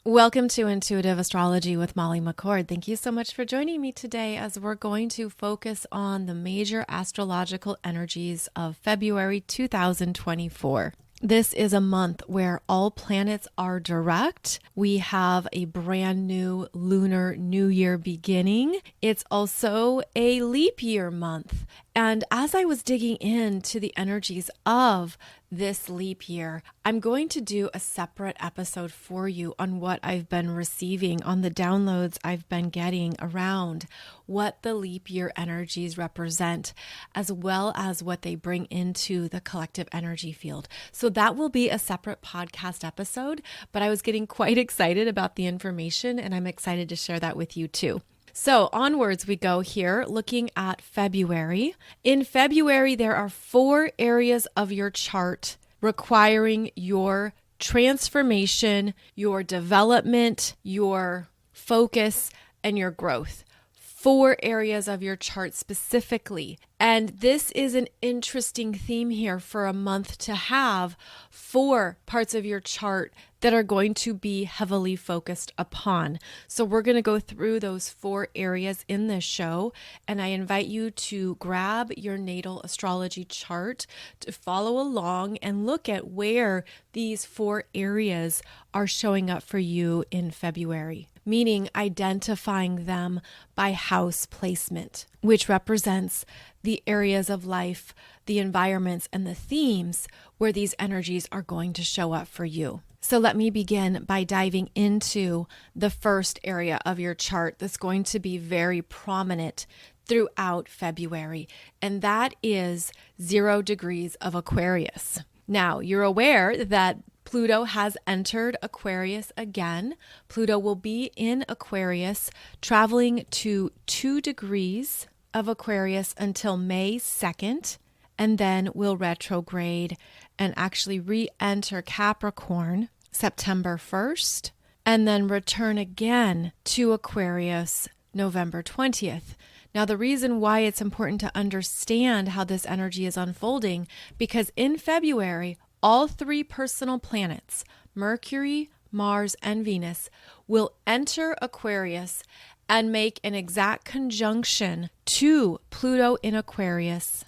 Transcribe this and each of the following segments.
Welcome to Intuitive Astrology with Molly McCord. Thank you so much for joining me today as we're going to focus on the major astrological energies of February 2024. This is a month where all planets are direct. We have a brand new lunar new year beginning. It's also a leap year month. And as I was digging into the energies of this leap year, I'm going to do a separate episode for you on what I've been receiving, on the downloads I've been getting around what the leap year energies represent, as well as what they bring into the collective energy field. So that will be a separate podcast episode, but I was getting quite excited about the information, and I'm excited to share that with you too. So onwards we go here, looking at February. In February, there are 4 areas of your chart requiring your transformation, your development, your focus, and your growth. 4 areas of your chart specifically. And this is an interesting theme here for a month to have 4 parts of your chart that are going to be heavily focused upon. So we're going to go through those 4 areas in this show, and I invite you to grab your natal astrology chart to follow along and look at where these 4 areas are showing up for you in February, meaning identifying them by house placement, which represents the areas of life, the environments, and the themes where these energies are going to show up for you. So let me begin by diving into the first area of your chart that's going to be very prominent throughout February, and that is 0 degrees of Aquarius. Now, you're aware that Pluto has entered Aquarius again. Pluto will be in Aquarius, traveling to 2 degrees of Aquarius until May 2nd, and then will retrograde and actually re-enter Capricorn September 1st, and then return again to Aquarius November 20th. Now, the reason why it's important to understand how this energy is unfolding, because in February, all 3 personal planets, Mercury, Mars, and Venus, will enter Aquarius and make an exact conjunction to Pluto in Aquarius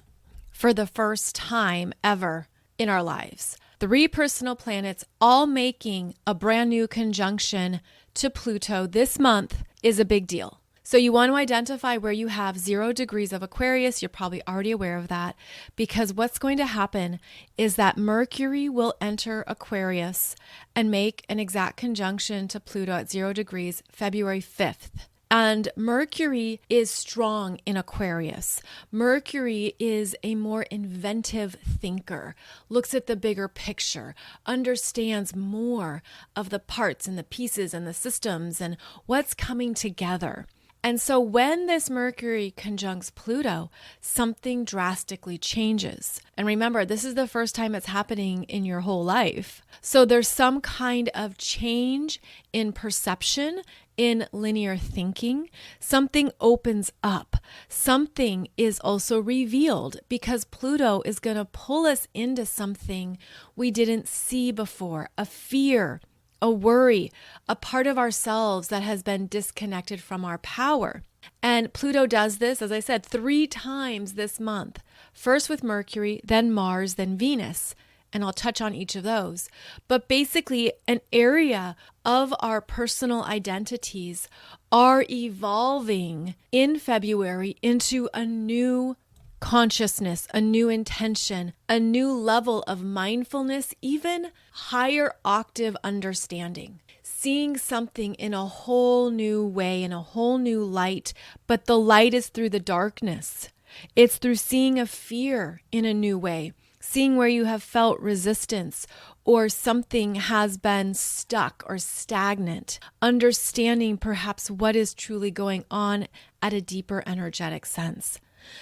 for the first time ever in our lives. 3 personal planets all making a brand new conjunction to Pluto this month is a big deal. So you want to identify where you have 0 degrees of Aquarius. You're probably already aware of that, because what's going to happen is that Mercury will enter Aquarius and make an exact conjunction to Pluto at 0 degrees February 5th. And Mercury is strong in Aquarius. Mercury is a more inventive thinker, looks at the bigger picture, understands more of the parts and the pieces and the systems and what's coming together. And so when this Mercury conjuncts Pluto, something drastically changes. And remember, this is the first time it's happening in your whole life. So there's some kind of change in perception, in linear thinking. Something opens up. Something is also revealed, because Pluto is going to pull us into something we didn't see before, a fear, a worry, a part of ourselves that has been disconnected from our power. And Pluto does this, as I said, 3 times this month. First with Mercury, then Mars, then Venus. And I'll touch on each of those. But basically, an area of our personal identities are evolving in February into a new consciousness, a new intention, a new level of mindfulness, even higher octave understanding, seeing something in a whole new way, in a whole new light, but the light is through the darkness. It's through seeing a fear in a new way, seeing where you have felt resistance or something has been stuck or stagnant, understanding perhaps what is truly going on at a deeper energetic sense.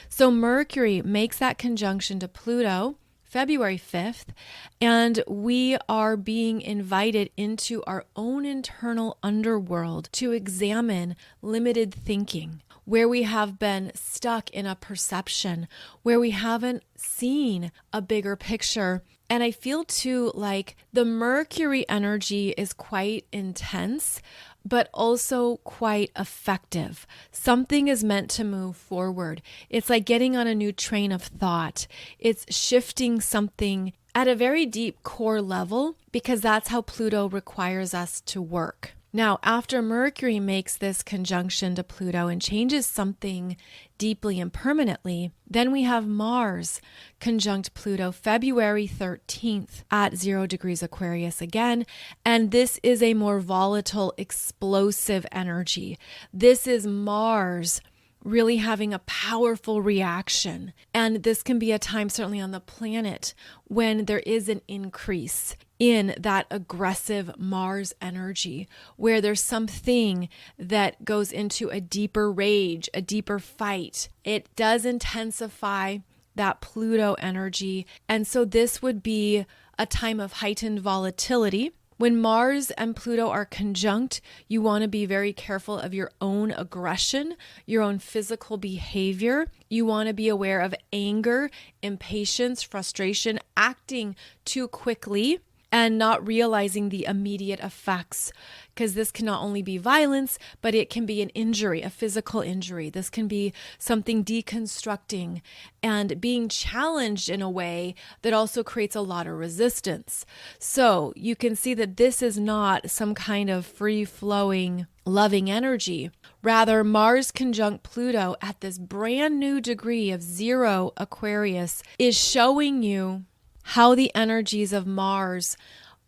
So Mercury makes that conjunction to Pluto February 5th, and we are being invited into our own internal underworld to examine limited thinking, where we have been stuck in a perception, where we haven't seen a bigger picture And I feel too like the Mercury energy is quite intense, but also quite effective. Something is meant to move forward. It's like getting on a new train of thought. It's shifting something at a very deep core level, because that's how Pluto requires us to work. Now, after Mercury makes this conjunction to Pluto and changes something deeply and permanently, then we have Mars conjunct Pluto February 13th at 0 degrees Aquarius again. And this is a more volatile, explosive energy. This is Mars really having a powerful reaction. And this can be a time, certainly on the planet, when there is an increase in that aggressive Mars energy, where there's something that goes into a deeper rage, a deeper fight. It does intensify that Pluto energy. And so this would be a time of heightened volatility. When Mars and Pluto are conjunct, you want to be very careful of your own aggression, your own physical behavior. You want to be aware of anger, impatience, frustration, acting too quickly, and not realizing the immediate effects, because this can not only be violence, but it can be an injury, a physical injury. This can be something deconstructing and being challenged in a way that also creates a lot of resistance. So you can see that this is not some kind of free-flowing, loving energy. Rather, Mars conjunct Pluto at this brand new degree of 0 Aquarius is showing you how the energies of Mars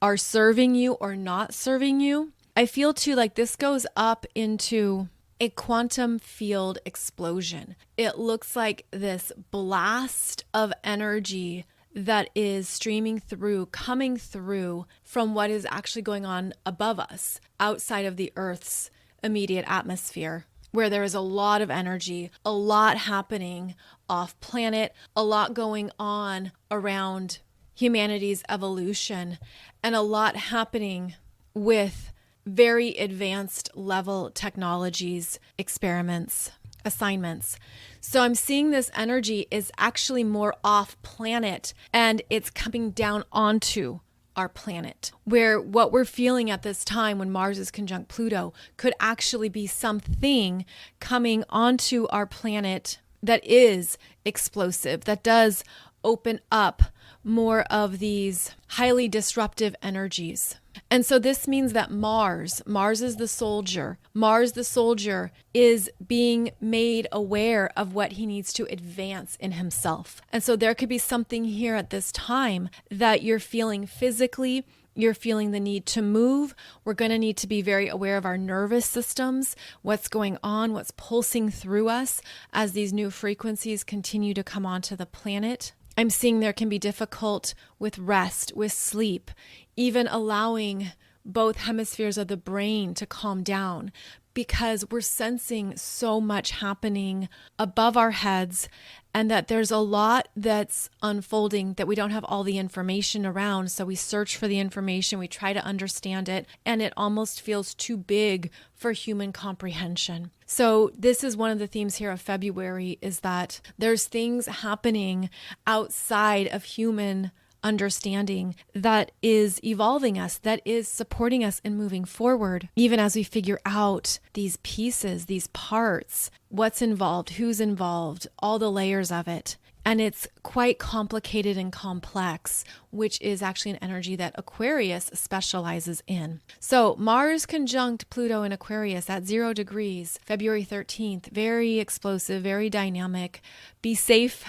are serving you or not serving you. I feel too like this goes up into a quantum field explosion. It looks like this blast of energy that is streaming through, coming through from what is actually going on above us, outside of the Earth's immediate atmosphere, where there is a lot of energy, a lot happening off planet, a lot going on around humanity's evolution, and a lot happening with very advanced level technologies, experiments, assignments. So I'm seeing this energy is actually more off planet, and it's coming down onto our planet, where what we're feeling at this time when Mars is conjunct Pluto could actually be something coming onto our planet that is explosive, that does open up more of these highly disruptive energies. And so this means that Mars is the soldier. Mars, the soldier, is being made aware of what he needs to advance in himself. And so there could be something here at this time that you're feeling physically. You're feeling the need to move. We're going to need to be very aware of our nervous systems, what's going on, what's pulsing through us as these new frequencies continue to come onto the planet. I'm seeing there can be difficult with rest, with sleep, even allowing both hemispheres of the brain to calm down, because we're sensing so much happening above our heads, and that there's a lot that's unfolding that we don't have all the information around. So we search for the information, we try to understand it, and it almost feels too big for human comprehension. So this is one of the themes here of February, is that there's things happening outside of human understanding that is evolving us, that is supporting us in moving forward, even as we figure out these pieces, these parts, what's involved, who's involved, all the layers of it. And it's quite complicated and complex, which is actually an energy that Aquarius specializes in. So Mars conjunct Pluto in Aquarius at 0 degrees, February 13th, very explosive, very dynamic. Be safe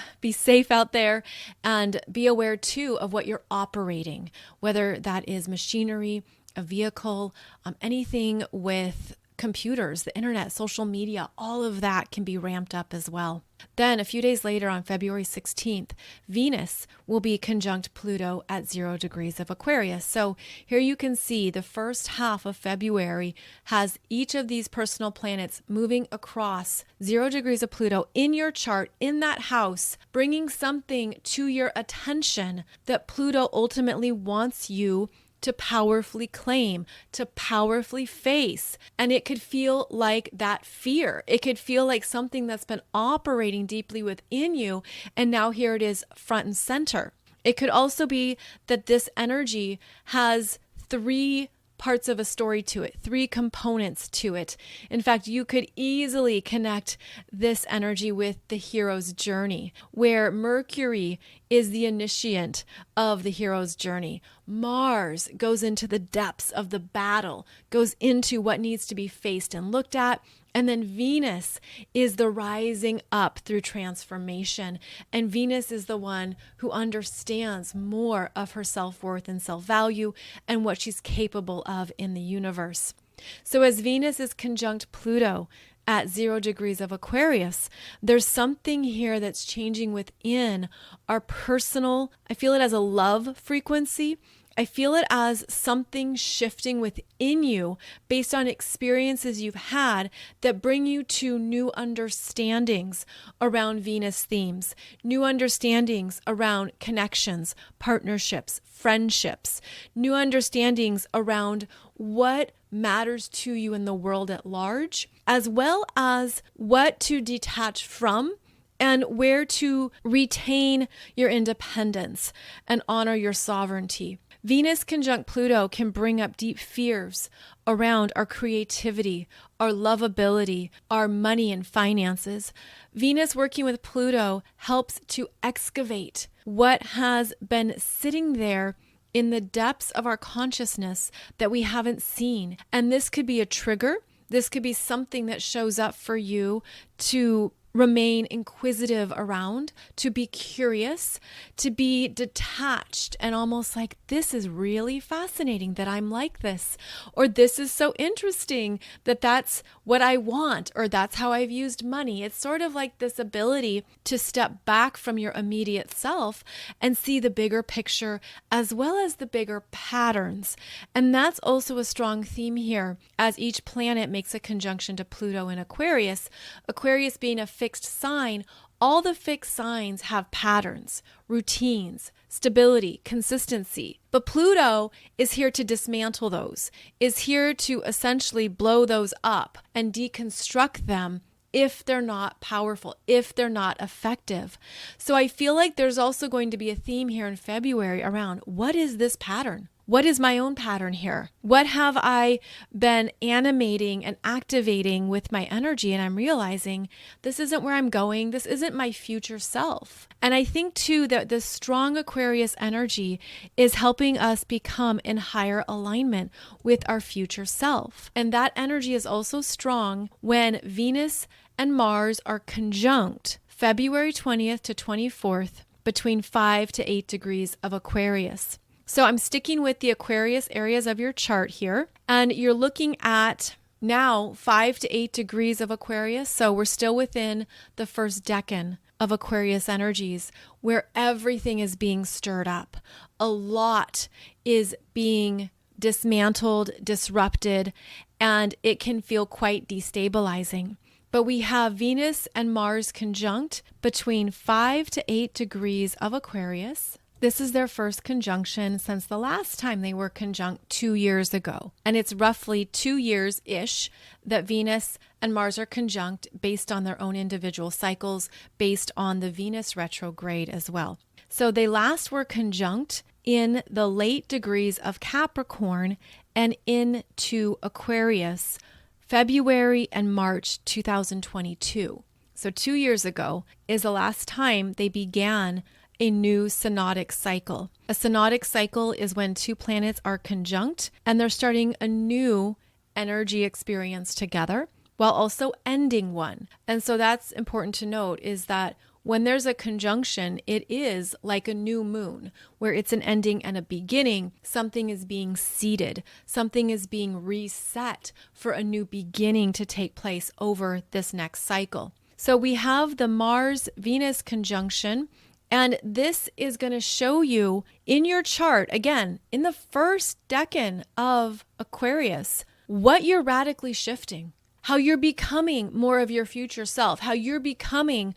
out there, and be aware too of what you're operating, whether that is machinery, a vehicle, anything with computers, the internet, social media, all of that can be ramped up as well. Then a few days later on February 16th, Venus will be conjunct Pluto at 0 degrees of Aquarius. So here you can see the first half of February has each of these personal planets moving across 0 degrees of Pluto in your chart, in that house, bringing something to your attention that Pluto ultimately wants you to powerfully claim, to powerfully face. And it could feel like that fear. It could feel like something that's been operating deeply within you, and now here it is front and center. It could also be that this energy has three parts of a story to it, three components to it. In fact, you could easily connect this energy with the hero's journey, where Mercury is the initiant of the hero's journey. Mars goes into the depths of the battle, goes into what needs to be faced and looked at. And then Venus is the rising up through transformation. And Venus is the one who understands more of her self-worth and self-value and what she's capable of in the universe. So as Venus is conjunct Pluto at 0 degrees of Aquarius, there's something here that's changing within our personal, I feel it as a love frequency. I feel it as something shifting within you based on experiences you've had that bring you to new understandings around Venus themes, new understandings around connections, partnerships, friendships, new understandings around what matters to you in the world at large, as well as what to detach from and where to retain your independence and honor your sovereignty. Venus conjunct Pluto can bring up deep fears around our creativity, our lovability, our money and finances. Venus working with Pluto helps to excavate what has been sitting there in the depths of our consciousness that we haven't seen. And this could be a trigger. This could be something that shows up for you to remain inquisitive around, to be curious, to be detached and almost like, this is really fascinating that I'm like this, or this is so interesting that that's what I want, or that's how I've used money. It's sort of like this ability to step back from your immediate self and see the bigger picture as well as the bigger patterns. And that's also a strong theme here as each planet makes a conjunction to Pluto in Aquarius, Aquarius being a fixed sign. All the fixed signs have patterns, routines, stability, consistency. But Pluto is here to dismantle those, is here to essentially blow those up and deconstruct them if they're not powerful, if they're not effective. So I feel like there's also going to be a theme here in February around, what is this pattern? What is my own pattern here? What have I been animating and activating with my energy? And I'm realizing this isn't where I'm going. This isn't my future self. And I think too that this strong Aquarius energy is helping us become in higher alignment with our future self. And that energy is also strong when Venus and Mars are conjunct February 20th to 24th between 5 to 8 degrees of Aquarius. So I'm sticking with the Aquarius areas of your chart here, and you're looking at now 5 to 8 degrees of Aquarius. So we're still within the first decan of Aquarius energies where everything is being stirred up. A lot is being dismantled, disrupted, and it can feel quite destabilizing. But we have Venus and Mars conjunct between 5 to 8 degrees of Aquarius. This is their first conjunction since the last time they were conjunct 2 years ago. And it's roughly 2 years-ish that Venus and Mars are conjunct based on their own individual cycles, based on the Venus retrograde as well. So they last were conjunct in the late degrees of Capricorn and into Aquarius, February and March 2022. So 2 years ago is the last time they began a new synodic cycle. A synodic cycle is when two planets are conjunct and they're starting a new energy experience together while also ending one. And so that's important to note, is that when there's a conjunction, it is like a new moon where it's an ending and a beginning. Something is being seeded. Something is being reset for a new beginning to take place over this next cycle. So we have the Mars-Venus conjunction. And this is going to show you in your chart, again, in the first decan of Aquarius, what you're radically shifting, how you're becoming more of your future self, how you're becoming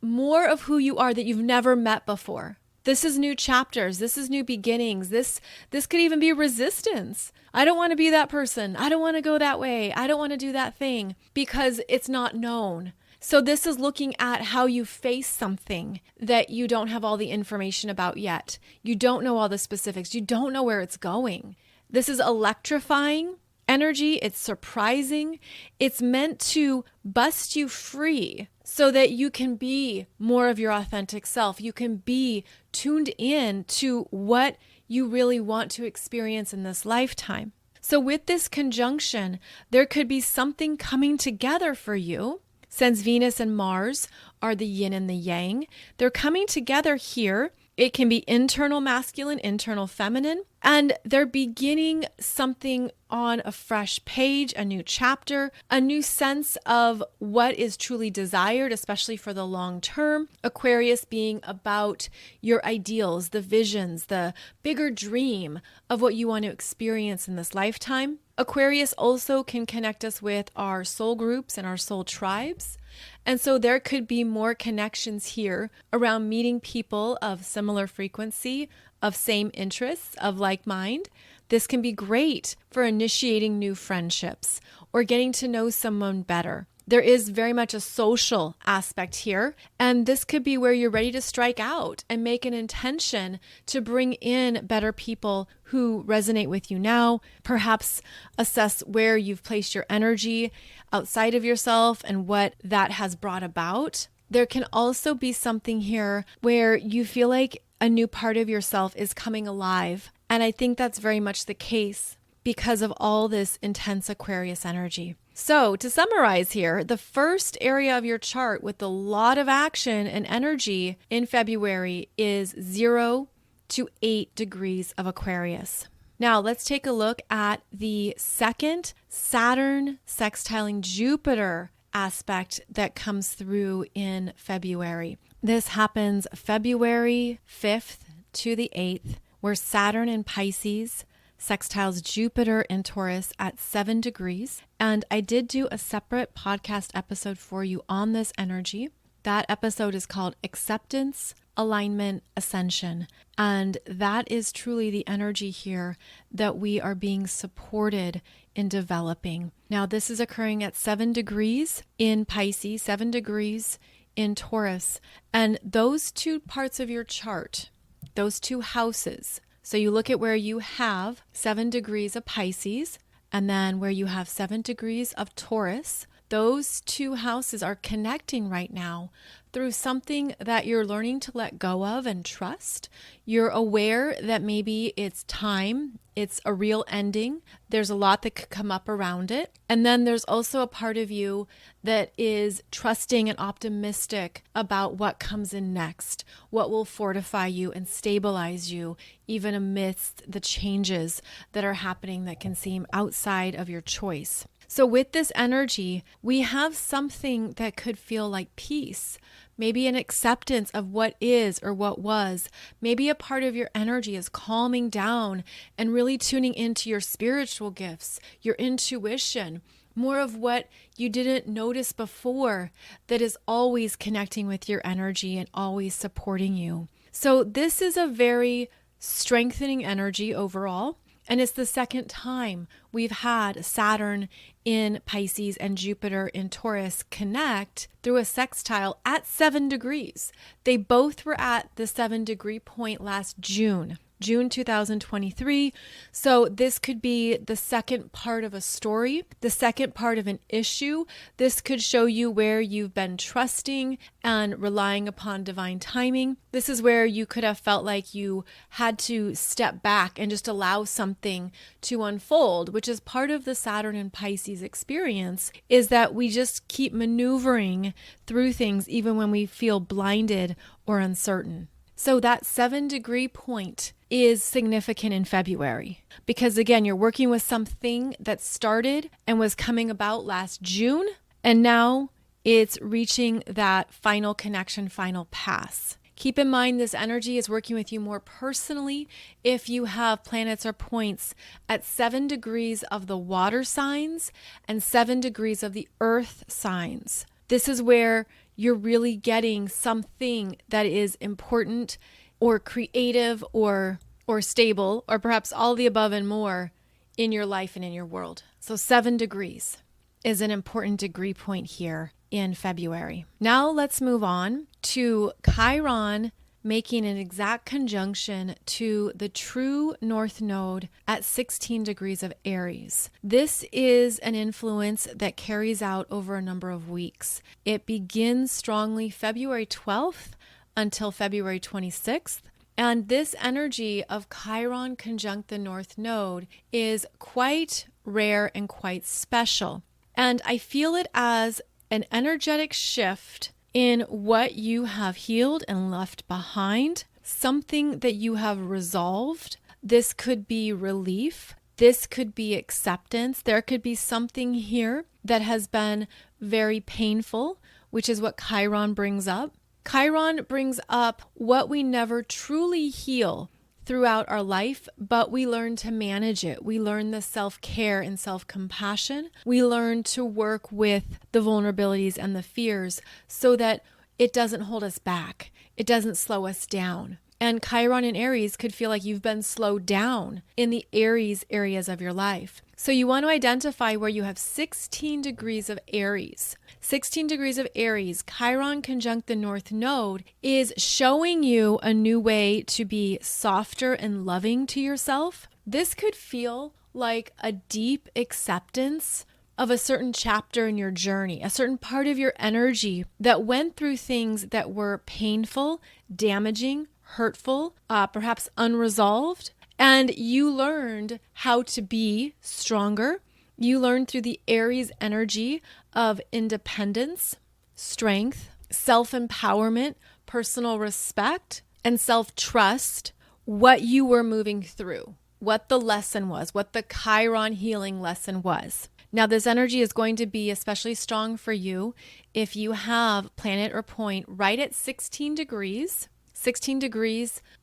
more of who you are that you've never met before. This is new chapters. This is new beginnings. This could even be resistance. I don't want to be that person. I don't want to go that way. I don't want to do that thing because it's not known. So this is looking at how you face something that you don't have all the information about yet. You don't know all the specifics. You don't know where it's going. This is electrifying energy. It's surprising. It's meant to bust you free so that you can be more of your authentic self. You can be tuned in to what you really want to experience in this lifetime. So with this conjunction, there could be something coming together for you. Since Venus and Mars are the yin and the yang, they're coming together here. It can be internal masculine, internal feminine, and they're beginning something on a fresh page, a new chapter, a new sense of what is truly desired, especially for the long term. Aquarius being about your ideals, the visions, the bigger dream of what you want to experience in this lifetime. Aquarius also can connect us with our soul groups and our soul tribes. And so there could be more connections here around meeting people of similar frequency, of same interests, of like mind. This can be great for initiating new friendships or getting to know someone better. There is very much a social aspect here, and this could be where you're ready to strike out and make an intention to bring in better people who resonate with you now. Perhaps assess where you've placed your energy outside of yourself and what that has brought about. There can also be something here where you feel like a new part of yourself is coming alive, and I think that's very much the case because of all this intense Aquarius energy. So to summarize here, the first area of your chart with a lot of action and energy in February is 0 to 8 degrees of Aquarius. Now let's take a look at the second Saturn sextiling Jupiter aspect that comes through in February. This happens February 5th to the 8th, where Saturn in Pisces sextiles Jupiter in Taurus at 7 degrees. And I did do a separate podcast episode for you on this energy. That episode is called Acceptance, Alignment, Ascension. And that is truly the energy here that we are being supported in developing. Now, this is occurring at 7 degrees in Pisces, 7 degrees in Taurus. And those two parts of your chart, those two houses, so you look at where you have 7 degrees of Pisces and then where you have 7 degrees of Taurus. Those two houses are connecting right now through something that you're learning to let go of and trust. You're aware that maybe it's time, it's a real ending. There's a lot that could come up around it. And then there's also a part of you that is trusting and optimistic about what comes in next, what will fortify you and stabilize you, even amidst the changes that are happening that can seem outside of your choice. So with this energy, we have something that could feel like peace, maybe an acceptance of what is or what was. Maybe a part of your energy is calming down and really tuning into your spiritual gifts, your intuition, more of what you didn't notice before that is always connecting with your energy and always supporting you. So this is a very strengthening energy overall. And it's the second time we've had Saturn in Pisces and Jupiter in Taurus connect through a sextile at 7 degrees. They both were at the 7-degree point last June 2023. So this could be the second part of a story, the second part of an issue. This could show you where you've been trusting and relying upon divine timing. This is where you could have felt like you had to step back and just allow something to unfold, which is part of the Saturn and Pisces experience, is that we just keep maneuvering through things even when we feel blinded or uncertain. So that 7-degree point is significant in February because, again, you're working with something that started and was coming about last June, and now it's reaching that final connection, final pass. Keep in mind this energy is working with you more personally if you have planets or points at 7 degrees of the water signs and 7 degrees of the earth signs. This is where you're really getting something that is important or creative or stable, or perhaps all the above and more in your life and in your world. So 7 degrees is an important degree point here in February. Now let's move on to Chiron making an exact conjunction to the true North Node at 16 degrees of Aries. This is an influence that carries out over a number of weeks. It begins strongly February 12th until February 26th. And this energy of Chiron conjunct the North Node is quite rare and quite special. And I feel it as an energetic shift in what you have healed and left behind, something that you have resolved. This could be relief. This could be acceptance. There could be something here that has been very painful, which is what Chiron brings up. Chiron brings up what we never truly heal throughout our life, but we learn to manage it. We learn the self-care and self-compassion. We learn to work with the vulnerabilities and the fears so that it doesn't hold us back. It doesn't slow us down. And Chiron in Aries could feel like you've been slowed down in the Aries areas of your life. So you want to identify where you have 16 degrees of Aries. 16 degrees of Aries, Chiron conjunct the North Node, is showing you a new way to be softer and loving to yourself. This could feel like a deep acceptance of a certain chapter in your journey, a certain part of your energy that went through things that were painful, damaging, hurtful, perhaps unresolved, and you learned how to be stronger. You learned through the Aries energy of independence, strength, self-empowerment, personal respect, and self-trust, what you were moving through, what the lesson was, what the Chiron healing lesson was. Now, this energy is going to be especially strong for you if you have planet or point right at 16 degrees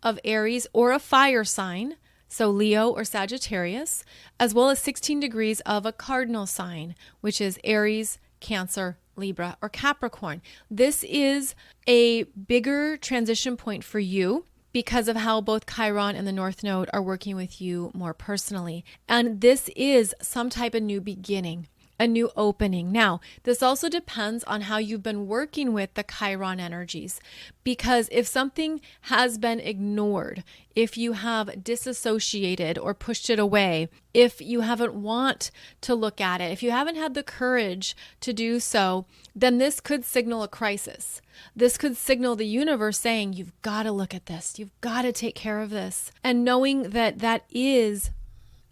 of Aries or a fire sign, so Leo or Sagittarius, as well as 16 degrees of a cardinal sign, which is Aries, Cancer, Libra, or Capricorn. This is a bigger transition point for you because of how both Chiron and the North Node are working with you more personally. And this is some type of new beginning, a new opening. Now, this also depends on how you've been working with the Chiron energies, because if something has been ignored, if you have disassociated or pushed it away, if you haven't want to look at it, if you haven't had the courage to do so, then this could signal a crisis. This could signal the universe saying, you've got to look at this. You've got to take care of this. And knowing that that is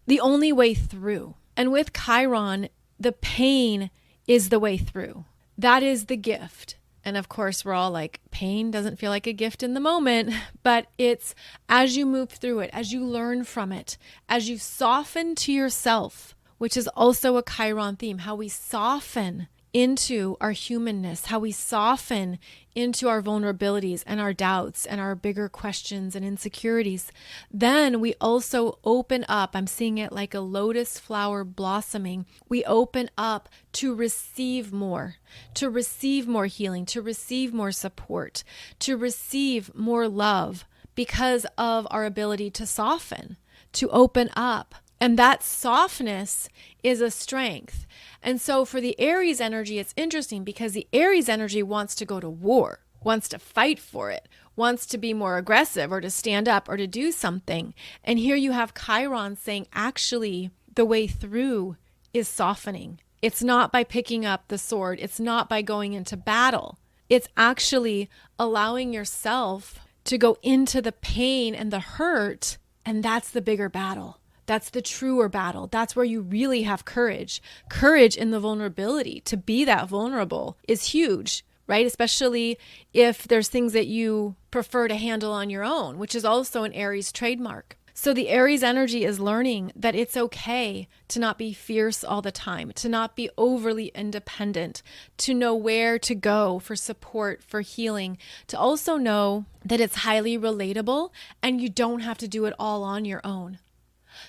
the only way through. And with Chiron, the pain is the way through. That is the gift. And of course, we're all like, pain doesn't feel like a gift in the moment, but it's as you move through it, as you learn from it, as you soften to yourself, which is also a Chiron theme, how we soften into our humanness, how we soften into our vulnerabilities and our doubts and our bigger questions and insecurities. Then we also open up, I'm seeing it like a lotus flower blossoming. We open up to receive more healing, to receive more support, to receive more love because of our ability to soften, to open up. And that softness is a strength. And so for the Aries energy, it's interesting because the Aries energy wants to go to war, wants to fight for it, wants to be more aggressive or to stand up or to do something. And here you have Chiron saying, actually, the way through is softening. It's not by picking up the sword. It's not by going into battle. It's actually allowing yourself to go into the pain and the hurt. And that's the bigger battle. That's the truer battle. That's where you really have courage. Courage in the vulnerability. To be that vulnerable is huge, right? Especially if there's things that you prefer to handle on your own, which is also an Aries trademark. So the Aries energy is learning that it's okay to not be fierce all the time, to not be overly independent, to know where to go for support, for healing, to also know that it's highly relatable and you don't have to do it all on your own.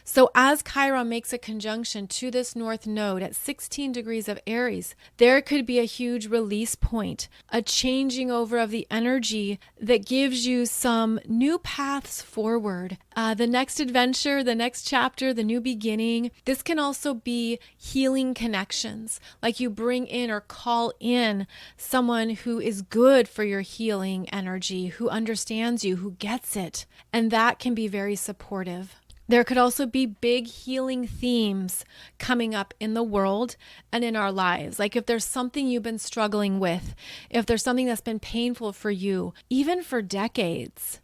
So as Chiron makes a conjunction to this North Node at 16 degrees of Aries, there could be a huge release point, a changing over of the energy that gives you some new paths forward. The next adventure, the next chapter, the new beginning. This can also be healing connections, like you bring in or call in someone who is good for your healing energy, who understands you, who gets it. And that can be very supportive. There could also be big healing themes coming up in the world and in our lives. Like if there's something you've been struggling with, if there's something that's been painful for you, even for decades,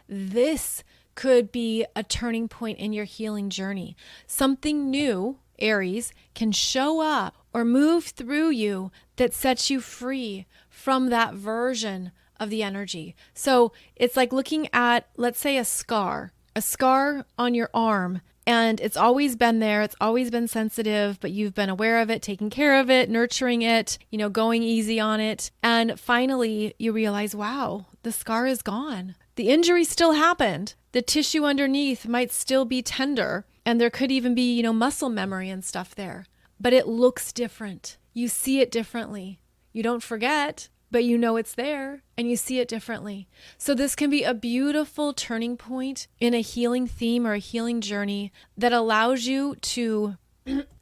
this could be a turning point in your healing journey. Something new, Aries, can show up or move through you that sets you free from that version of the energy. So it's like looking at, let's say, a scar on your arm, and it's always been there. It's always been sensitive, but you've been aware of it, taking care of it, nurturing it, going easy on it. And finally you realize, wow, the scar is gone. The injury still happened. The tissue underneath might still be tender, and there could even be, muscle memory and stuff there, but it looks different. You see it differently. You don't forget, but it's there and you see it differently. So this can be a beautiful turning point in a healing theme or a healing journey that allows you to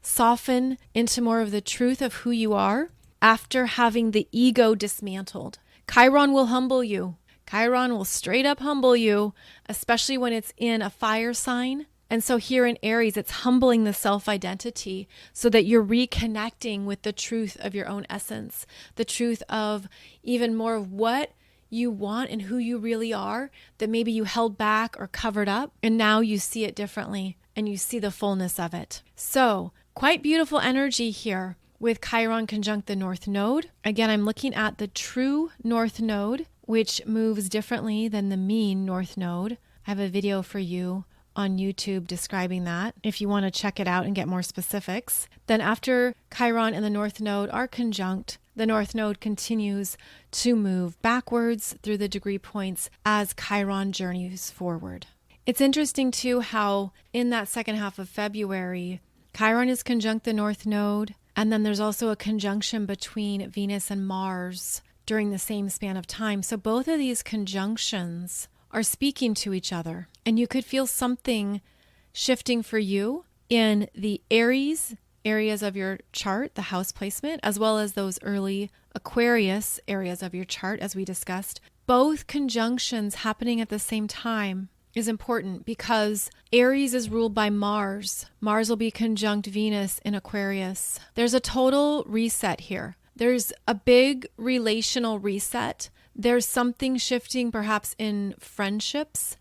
soften into more of the truth of who you are after having the ego dismantled. Chiron will humble you. Chiron will straight up humble you, especially when it's in a fire sign. And so here in Aries, it's humbling the self-identity so that you're reconnecting with the truth of your own essence, the truth of even more of what you want and who you really are that maybe you held back or covered up. And now you see it differently and you see the fullness of it. So quite beautiful energy here with Chiron conjunct the North Node. Again, I'm looking at the true North Node, which moves differently than the mean North Node. I have a video for you on YouTube describing that if you want to check it out and get more specifics. Then after Chiron and the North Node are conjunct, the North Node continues to move backwards through the degree points as Chiron journeys forward. It's interesting too how in that second half of February, Chiron is conjunct the North Node, and then there's also a conjunction between Venus and Mars during the same span of time. So both of these conjunctions are speaking to each other. And you could feel something shifting for you in the Aries areas of your chart, the house placement, as well as those early Aquarius areas of your chart, as we discussed. Both conjunctions happening at the same time is important because Aries is ruled by Mars. Mars will be conjunct Venus in Aquarius. There's a total reset here. There's a big relational reset. There's something shifting perhaps in friendships,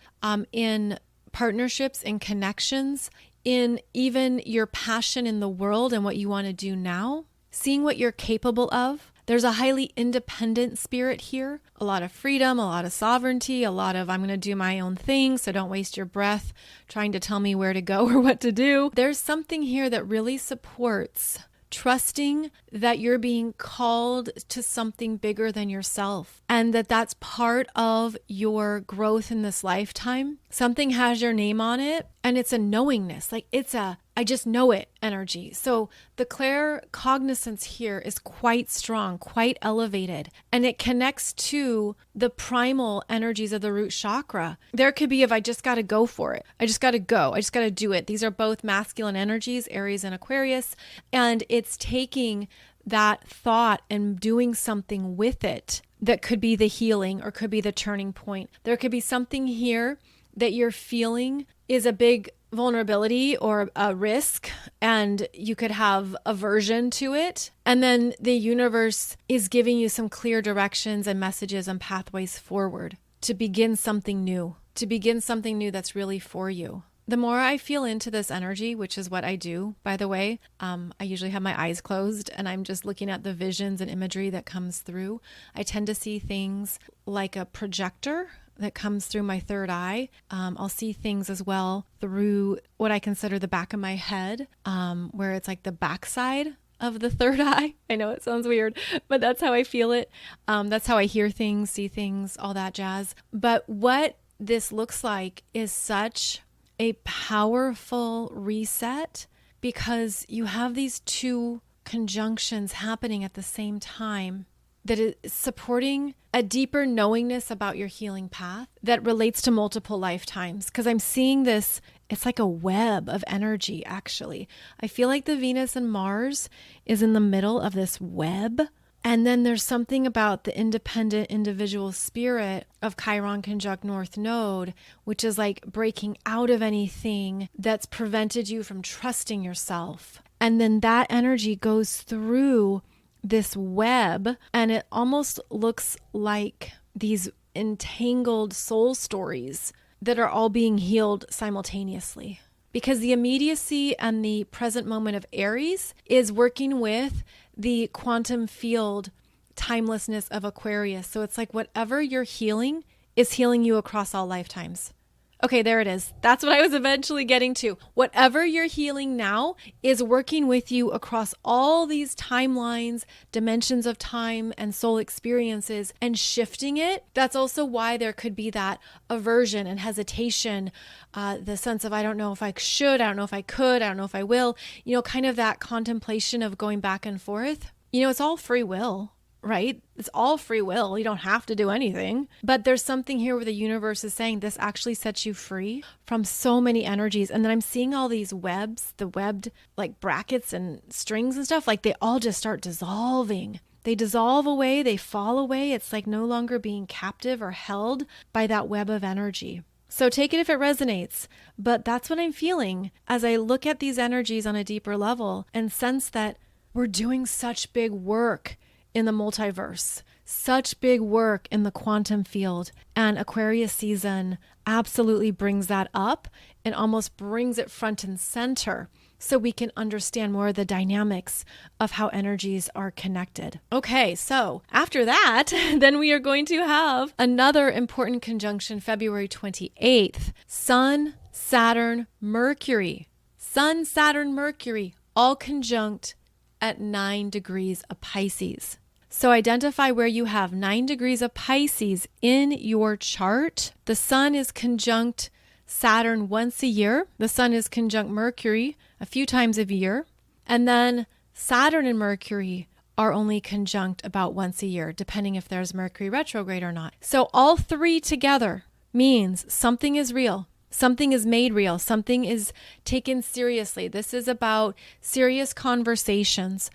in partnerships, in connections, in even your passion in the world and what you want to do now, seeing what you're capable of. There's a highly independent spirit here, a lot of freedom, a lot of sovereignty, a lot of I'm going to do my own thing, so don't waste your breath trying to tell me where to go or what to do. There's something here that really supports trusting that you're being called to something bigger than yourself and that that's part of your growth in this lifetime. Something has your name on it and it's a knowingness, like it's a I just know it energy. So the claircognizance here is quite strong, quite elevated, and it connects to the primal energies of the root chakra. There could be if I just got to go for it. I just got to go. I just got to do it. These are both masculine energies, Aries and Aquarius, and it's taking that thought and doing something with it that could be the healing or could be the turning point. There could be something here that you're feeling is a big vulnerability or a risk, and you could have aversion to it. And then the universe is giving you some clear directions and messages and pathways forward to begin something new, that's really for you. The more I feel into this energy, which is what I do, by the way, I usually have my eyes closed and I'm just looking at the visions and imagery that comes through. I tend to see things like a projector that comes through my third eye. I'll see things as well through what I consider the back of my head, where it's like the backside of the third eye. I know it sounds weird, but that's how I feel it. That's how I hear things, see things, all that jazz. But what this looks like is such a powerful reset because you have these two conjunctions happening at the same time that is supporting a deeper knowingness about your healing path that relates to multiple lifetimes. Because I'm seeing this, it's like a web of energy, actually. I feel like the Venus and Mars is in the middle of this web. And then there's something about the independent individual spirit of Chiron conjunct North Node, which is like breaking out of anything that's prevented you from trusting yourself. And then that energy goes through this web, and it almost looks like these entangled soul stories that are all being healed simultaneously. Because the immediacy and the present moment of Aries is working with the quantum field timelessness of Aquarius. So it's like whatever you're healing is healing you across all lifetimes. Okay, there it is. That's what I was eventually getting to. Whatever you're healing now is working with you across all these timelines, dimensions of time, and soul experiences and shifting it. That's also why there could be that aversion and hesitation, the sense of, I don't know if I should, I don't know if I could, I don't know if I will, kind of that contemplation of going back and forth. It's all free will. Right? It's all free will. You don't have to do anything. But there's something here where the universe is saying this actually sets you free from so many energies. And then I'm seeing all these webs, the webbed like brackets and strings and stuff, like they all just start dissolving. They dissolve away, they fall away. It's like no longer being captive or held by that web of energy. So take it if it resonates. But that's what I'm feeling as I look at these energies on a deeper level and sense that we're doing such big work in the multiverse, such big work in the quantum field. And Aquarius season absolutely brings that up and almost brings it front and center so we can understand more of the dynamics of how energies are connected. Okay, so after that, then we are going to have another important conjunction February 28th, Sun, Saturn, Mercury. Sun, Saturn, Mercury, all conjunct at 9 degrees of Pisces. So identify where you have 9 degrees of Pisces in your chart. The Sun is conjunct Saturn once a year. The Sun is conjunct Mercury a few times a year. And then Saturn and Mercury are only conjunct about once a year, depending if there's Mercury retrograde or not. So all three together means something is real. Something is made real. Something is taken seriously. This is about serious conversations.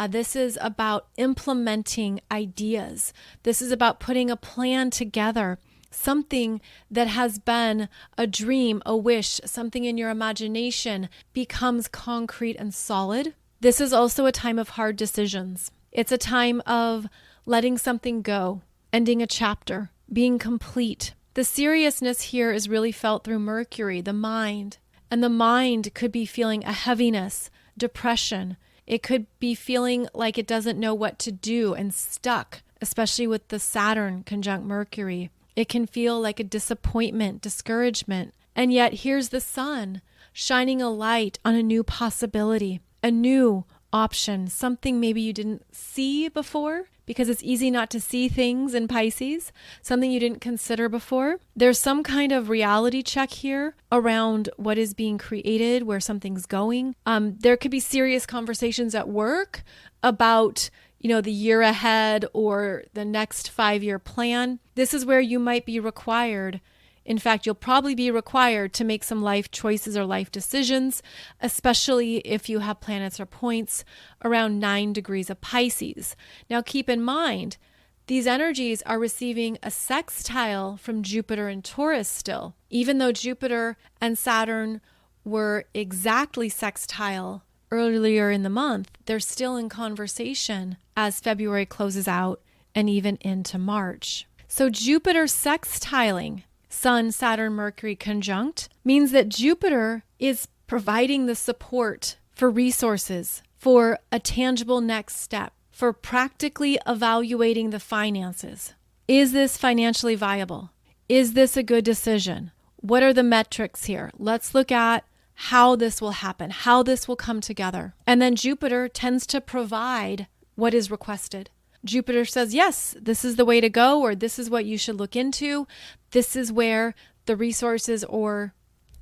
This is about implementing ideas. This is about putting a plan together. Something that has been a dream, a wish, something in your imagination becomes concrete and solid. This is also a time of hard decisions. It's a time of letting something go, ending a chapter, being complete. The seriousness here is really felt through Mercury, the mind. And the mind could be feeling a heaviness, depression. It could be feeling like it doesn't know what to do and stuck, especially with the Saturn conjunct Mercury. It can feel like a disappointment, discouragement. And yet here's the sun shining a light on a new possibility, a new option, something maybe you didn't see before, because it's easy not to see things in Pisces, something you didn't consider before. There's some kind of reality check here around what is being created, where something's going. There could be serious conversations at work about, the year ahead or the next 5-year plan. This is where you might be required. In fact, you'll probably be required to make some life choices or life decisions, especially if you have planets or points around 9 degrees of Pisces. Now, keep in mind, these energies are receiving a sextile from Jupiter and Taurus still. Even though Jupiter and Saturn were exactly sextile earlier in the month, they're still in conversation as February closes out and even into March. So Jupiter sextiling Sun, Saturn, Mercury conjunct means that Jupiter is providing the support for resources, for a tangible next step, for practically evaluating the finances. Is this financially viable? Is this a good decision? What are the metrics here? Let's look at how this will happen, how this will come together. And then Jupiter tends to provide what is requested. Jupiter says, yes, this is the way to go, or this is what you should look into. This is where the resources or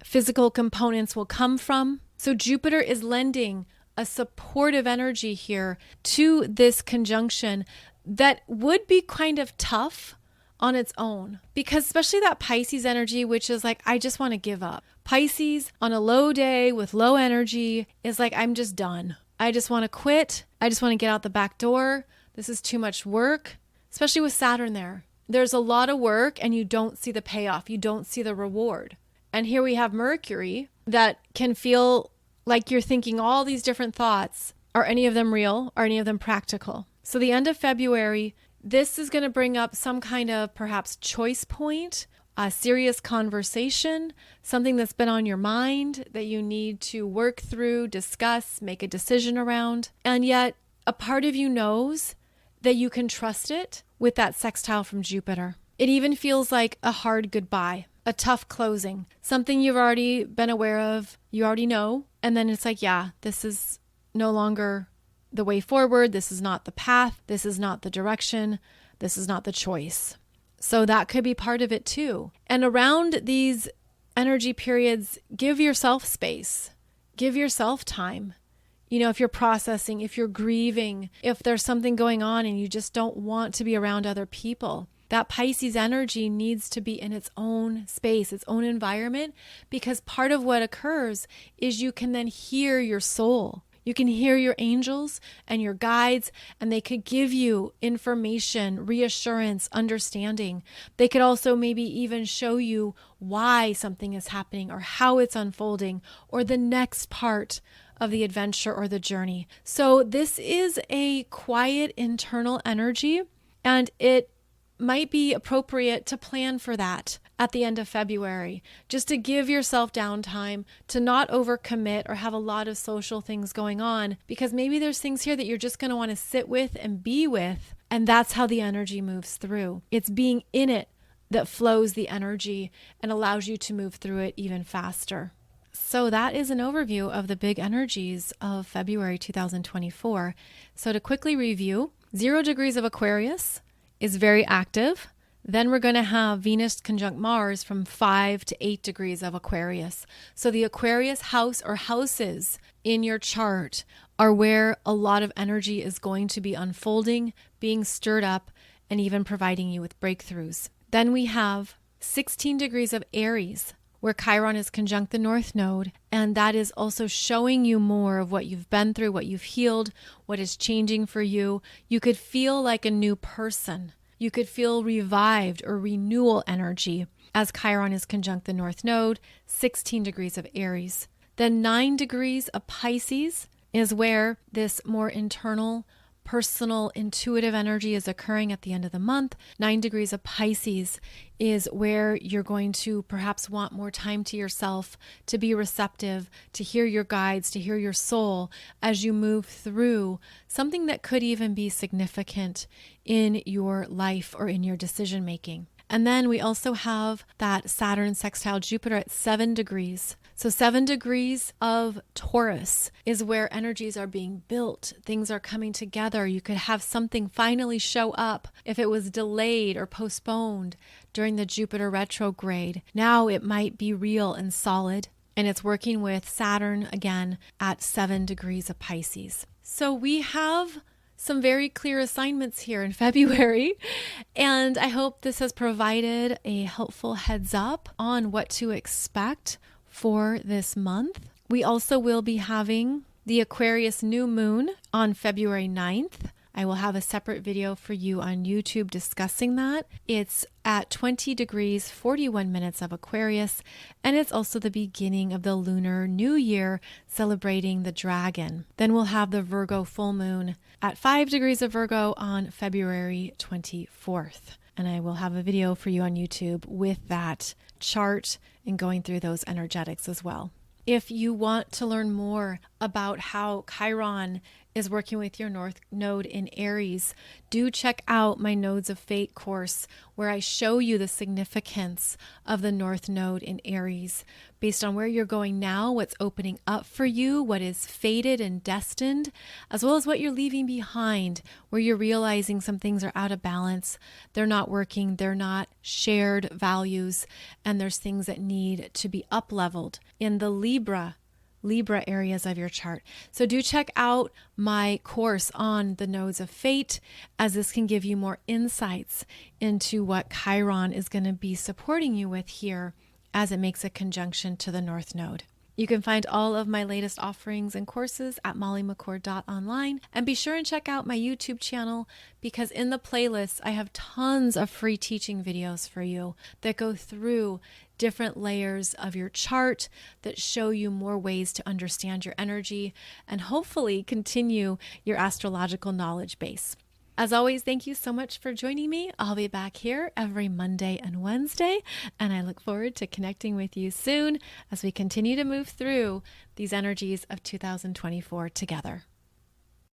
physical components will come from. So Jupiter is lending a supportive energy here to this conjunction that would be kind of tough on its own, because especially that Pisces energy, which is like, I just want to give up. Pisces on a low day with low energy is like, I'm just done. I just want to quit. I just want to get out the back door. This is too much work, especially with Saturn there. There's a lot of work and you don't see the payoff. You don't see the reward. And here we have Mercury that can feel like you're thinking all these different thoughts. Are any of them real? Are any of them practical? So the end of February, this is going to bring up some kind of perhaps choice point, a serious conversation, something that's been on your mind that you need to work through, discuss, make a decision around. And yet a part of you knows that you can trust it with that sextile from Jupiter. It even feels like a hard goodbye, a tough closing, something you've already been aware of, you already know. And then it's like, yeah, this is no longer the way forward. This is not the path. This is not the direction. This is not the choice. So that could be part of it too. And around these energy periods, give yourself space, give yourself time. You know, if you're processing, if you're grieving, if there's something going on and you just don't want to be around other people, that Pisces energy needs to be in its own space, its own environment, because part of what occurs is you can then hear your soul. You can hear your angels and your guides, and they could give you information, reassurance, understanding. They could also maybe even show you why something is happening or how it's unfolding or the next part of the adventure or the journey. So this is a quiet internal energy, and it might be appropriate to plan for that at the end of February, just to give yourself downtime, to not overcommit or have a lot of social things going on, because maybe there's things here that you're just going to want to sit with and be with, and that's how the energy moves through. It's being in it that flows the energy and allows you to move through it even faster. So that is an overview of the big energies of February 2024. So to quickly review, 0 degrees of Aquarius is very active. Then we're going to have Venus conjunct Mars from 5 to 8 degrees of Aquarius. So the Aquarius house or houses in your chart are where a lot of energy is going to be unfolding, being stirred up, and even providing you with breakthroughs. Then we have 16 degrees of Aries, where Chiron is conjunct the North Node, and that is also showing you more of what you've been through, what you've healed, what is changing for you. You could feel like a new person. You could feel revived or renewal energy as Chiron is conjunct the North Node, 16 degrees of Aries. Then 9 degrees of Pisces is where this more internal, personal, intuitive energy is occurring at the end of the month. 9 degrees of Pisces is where you're going to perhaps want more time to yourself, to be receptive, to hear your guides, to hear your soul as you move through something that could even be significant in your life or in your decision making. And then we also have that Saturn sextile Jupiter at 7 degrees. So 7 degrees of Taurus is where energies are being built. Things are coming together. You could have something finally show up if it was delayed or postponed during the Jupiter retrograde. Now it might be real and solid. And it's working with Saturn again at 7 degrees of Pisces. So we have some very clear assignments here in February, and I hope this has provided a helpful heads up on what to expect for this month. We also will be having the Aquarius new moon on February 9th. I will have a separate video for you on YouTube discussing that. It's at 20 degrees, 41 minutes of Aquarius, and it's also the beginning of the lunar new year celebrating the dragon. Then we'll have the Virgo full moon at 5 degrees of Virgo on February 24th. And I will have a video for you on YouTube with that chart and going through those energetics as well. If you want to learn more about how Chiron is working with your North Node in Aries, do check out my Nodes of Fate course where I show you the significance of the North Node in Aries based on where you're going now, what's opening up for you, what is fated and destined, as well as what you're leaving behind, where you're realizing some things are out of balance, they're not working, they're not shared values, and there's things that need to be up-leveled in the Libra areas of your chart. So do check out my course on the Nodes of Fate, as this can give you more insights into what Chiron is going to be supporting you with here as it makes a conjunction to the North Node. You can find all of my latest offerings and courses at mollymccord.online, and be sure and check out my YouTube channel, because in the playlist I have tons of free teaching videos for you that go through different layers of your chart, that show you more ways to understand your energy and hopefully continue your astrological knowledge base. As always, thank you so much for joining me. I'll be back here every Monday and Wednesday, and I look forward to connecting with you soon as we continue to move through these energies of 2024 together.